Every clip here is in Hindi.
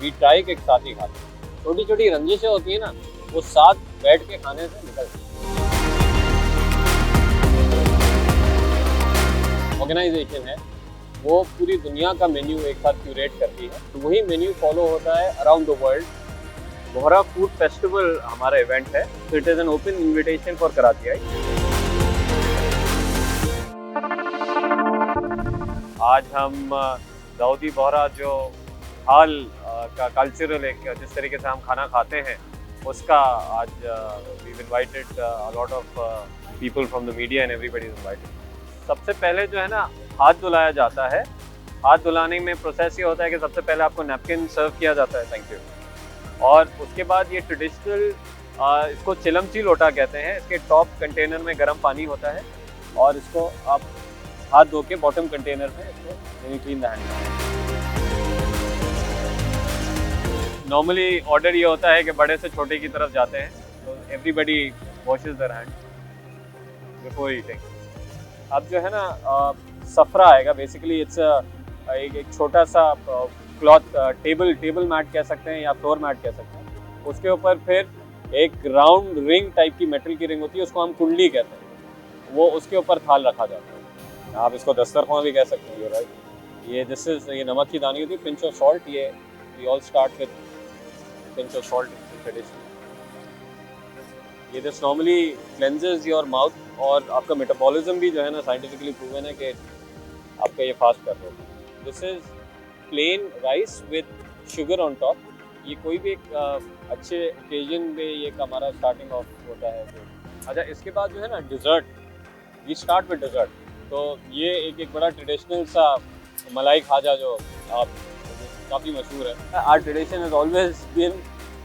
वी ट्राई के एक साथ ही खाते हैं। छोटी छोटी रंजिशें होती है ना, वो साथ बैठ के खाने से निकलती है। ऑर्गेनाइजेशन है वो पूरी दुनिया का मेन्यू एक साथ क्यूरेट करती है, तो वही मेन्यू फॉलो होता है around the world. Bohra food festival हमारा इवेंट है, तो it is an open invitation for Karachi. आज हम दाऊदी बोहरा जो हाल का कल्चरल एक जिस तरीके से हम खाना खाते हैं उसका आज we invited a lot of people from the media and everybody is invited. सबसे पहले जो है ना हाथ धुलाया जाता है। हाथ धुलाने में प्रोसेस ये होता है कि सबसे पहले आपको नैपकिन सर्व किया जाता है, थैंक यू, और उसके बाद ये ट्रेडिशनल इसको चिलमची लोटा कहते हैं। इसके टॉप कंटेनर में गर्म पानी होता है और इसको आप हाथ धो के बॉटम कंटेनर में इसको clean the hand. Normally order ये होता है कि बड़े से छोटे की तरफ जाते हैं, तो everybody washes their hand before eating. अब जो है ना सफरा आएगा, बेसिकली इट्स एक छोटा सा क्लॉथ टेबल मैट कह सकते हैं या फ्लोर मैट कह सकते हैं। उसके ऊपर फिर एक राउंड रिंग टाइप की मेटल की रिंग होती है, उसको हम कुंडली कहते हैं, वो उसके ऊपर थाल रखा जाता है। आप इसको दस्तरखान भी कह सकते हैं, राइट। ये नमक की दानी होती है, पिंच ऑफ सॉल्ट। ये we all start with pinch of salt in tradition. ये this normally cleanses your mouth, और आपका मेटाबॉलिज्म भी जो है ना साइंटिफिकली प्रूवन है कि आपका ये फास्ट कर रहा है। This is plain rice with sugar on top. ये कोई भी एक अच्छे ओकेजन पे ये हमारा स्टार्टिंग ऑफ होता है। अच्छा, इसके बाद जो है ना dessert, we start with dessert. तो ये एक बड़ा ट्रेडिशनल सा मलाई खाजा जो आप काफ़ी मशहूर है। Our tradition is always been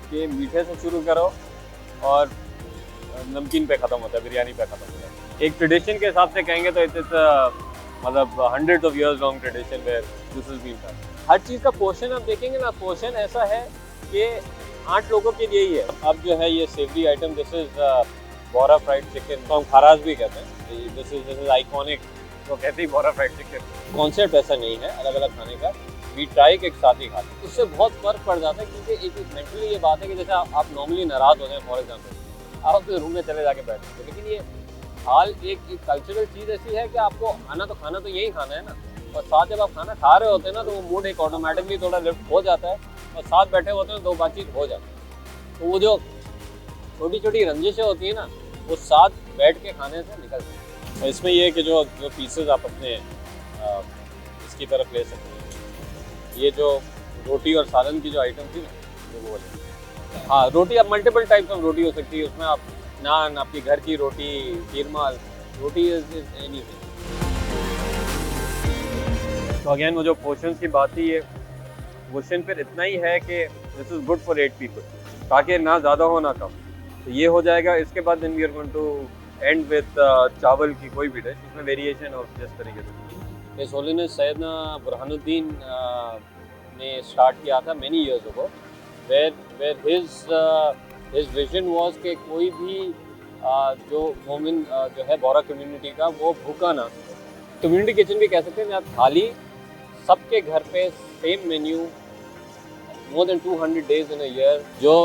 कि मीठे से शुरू करो और नमकीन पे ख़त्म होता है, बिरयानी पे ख़त्म होता है। एक ट्रेडिशन के हिसाब से कहेंगे तो इट्स मतलब hundreds of years long tradition where this is been done. हर चीज़ का पोर्शन आप देखेंगे ना, पोर्शन ऐसा है कि 8 लोगों के लिए ही है। अब जो है ये savoury item, this is Bohra fried chicken, तो हम खाराज भी कहते हैं। दिस इज आइकॉनिक, तो कहते ही बोहरा फ्राइड चिकन। कॉन्सेप्ट ऐसा नहीं है अलग अलग खाने का, वी ट्राई के एक साथ ही खाते हैं। उससे बहुत फ़र्क पड़ जाता है, क्योंकि एक मेंटली ये बात है कि जैसे आप नॉर्मली नाराज़ हो जाए, फॉर एग्जाम्पल आप अपने रूम में चले जाके बैठते हैं, लेकिन ये हाल एक कल्चरल चीज़ ऐसी है कि आपको खाना तो यही खाना है ना, और साथ जब आप खाना खा रहे होते हैं ना, तो वो मूड एक ऑटोमेटिकली थोड़ा लिफ्ट हो जाता है, और साथ बैठे होते हैं तो बातचीत हो जाती है। तो वो जो छोटी छोटी रंजिशें होती हैं ना, वो साथ बैठ के खाने से निकलती हैं। इसमें ये है कि जो पीसेज आप अपने इसकी तरफ ले सकते हैं। ये जो रोटी और सालन की जो आइटम थी ना, वो वाली, हाँ रोटी, अब मल्टीपल टाइप्स ऑफ रोटी हो सकती है उसमें। आप नान, आपकी घर की रोटी, कीरमा रोटी इज एनीथिंग। तो अगेन वो जो पोर्शंस की बात थी, ये पोर्शन फिर इतना ही है कि this is good for 8 people, ताकि ना ज़्यादा हो ना कम। तो ये हो जाएगा। इसके बाद then we are going to end with चावल की कोई भी डिश, उसमें वेरिएशन ऑफ जिस तरीके से इस होलीनेस सैयदना बुरहानुद्दीन ने स्टार्ट किया था many years ago, where his vision was कि कोई भी जो मोमिन जो है बोहरा कम्युनिटी का, वो भूखा ना सोए। कम्युनिटी किचन भी कह सकते हैं, जहाँ थाली सबके घर पे same menu more than 200 days in a year. जो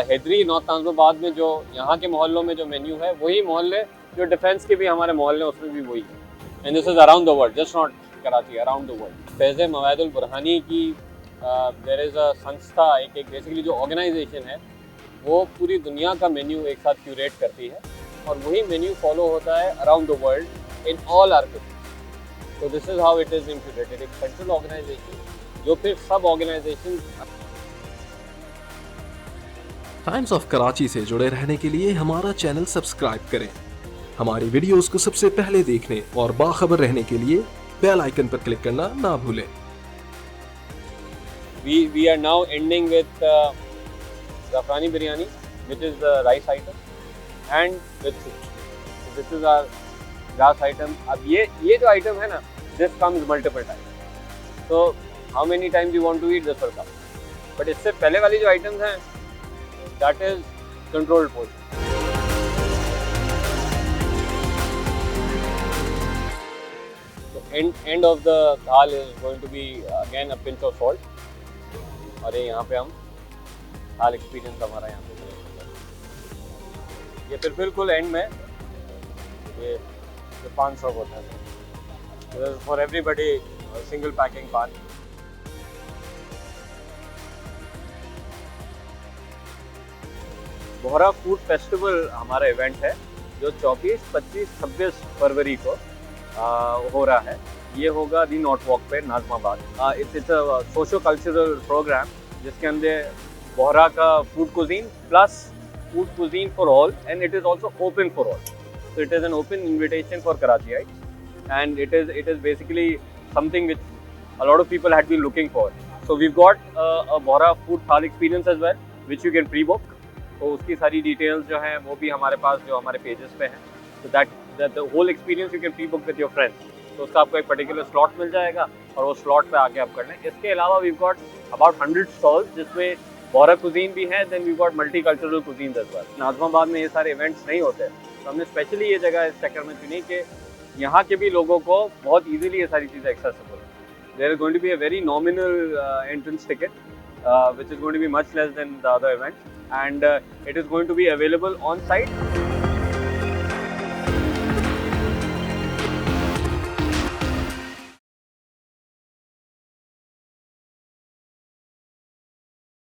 हैदरी नॉर्थ नाज़िमाबाद में जो यहाँ के मोहल्लों में जो मेन्यू है, वही मोहल्ले जो डिफेंस के भी हमारे मोहल्ले, उसमें भी वही है। And this is around the world, just not Karachi, around the world. Faiz Mawadul Burhani की देयर इज़ अ संस्था, एक बेसिकली जो ऑर्गेनाइजेशन है, वो पूरी दुनिया का मेन्यू एक साथ क्यूरेट करती है, और वही मेन्यू फॉलो होता है around the world in all our countries. तो this is how it is been curated, एक सेंट्रल ऑर्गेनाइजेशन जो फिर सब ऑर्गेनाइजेशन। टाइम्स ऑफ कराची से जुड़े रहने के लिए हमारा चैनल सब्सक्राइब करें। हमारी वीडियोस को सबसे पहले देखने और बाखबर रहने के लिए बेल आइकन पर क्लिक करना ना भूलें। We are now ending with Zafrani biryani, which is the rice item, and with soup. So this is our last item. अब ये जो item है ना, this comes multiple times. So how many times you want to eat, this will come. But इससे पहले वाली जो items हैं, that is controlled portion. So end of the dal is going to be again a pinch of salt. और ये यहाँ पे हम हाल एक्सपीरियंस हमारा यहाँ पे करेंगे। ये फिर बिल्कुल एंड में ये 500 होता है फॉर एवरीबडी, सिंगल पैकिंग पान। बोहरा फूड फेस्टिवल हमारा इवेंट है जो 24, 25, 26 फरवरी को हो रहा है। ये होगा दी नॉट वॉक पे Nazimabad. It's a socio cultural programme जिसके अंदर बोहरा का food cuisine plus food cuisine for all, and it is also open for all. So it is an open invitation for Karachiites, and it is basically something which a lot of people had been looking for. So we've got a Bohra food thal experience as well, which you can pre-book. तो उसकी सारी details जो हैं वो भी हमारे पास जो हमारे pages पे हैं. So that the whole experience you can pre-book with your friends. तो उसका आपको एक particular slot मिल जाएगा और वो slot पे आके आप कर लें. इसके अलावा we've got about 100 stalls जिसमें बोहरा कुजीन भी है, then we got multicultural cuisines as well. Nazimabad में ये सारे इवेंट्स नहीं होते, तो हमने स्पेशली ये जगह इस चक्कर में चुनी कि यहाँ के भी लोगों को बहुत इजीली ये सारी चीज़ें एक्सेसिबल है। There is going to be a very nominal entrance ticket which is going to be much less than the other events, and it is going to be available on site